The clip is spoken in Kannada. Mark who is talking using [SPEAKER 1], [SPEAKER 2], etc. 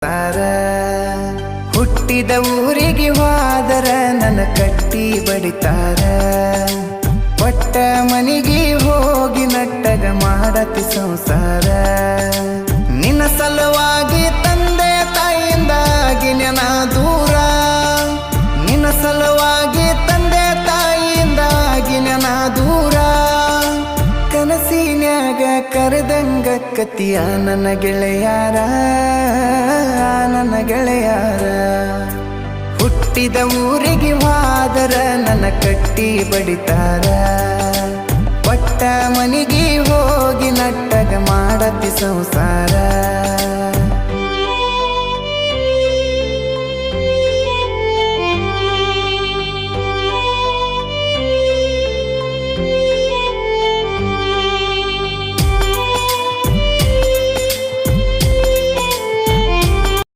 [SPEAKER 1] ತಾರ ಹುಟ್ಟಿದ ಊರಿಗೆ ಹೋದರ ನನ್ನ ಕಟ್ಟಿ ಬಡಿತಾರ ಒಟ್ಟ ಮನಿಗೆ ಹೋಗಿ ನಟ್ಟಗ ಮಾಡತಿ ಸಂಸಾರ ನಿನ್ನ ಸಲುವಾಗಿ ತಂದೆ ತಾಯಿಯಿಂದಾಗಿ ನೆನ ದೂರ ನಿನ್ನ ಸಲುವಾಗಿ ತಂದೆ ತಾಯಿಯಿಂದಾಗಿ ನೆನ ದೂರ ಕನಸಿನ್ಯಾಗ ಕರೆದಂಗ ಕತಿಯ ನನ್ನ ಗೆಳೆಯಾರ ನನ್ನ ಗೆಳೆಯಾರ ಹುಟ್ಟಿದ ಊರಿಗೆ ಹೋದರ ನನ್ನ ಕಟ್ಟಿ ಬಡಿತಾರ ಒಟ್ಟ ಮನಿಗೆ ಹೋಗಿ ನಟ್ಟಗ ಮಾಡತಿ ಸಂಸಾರ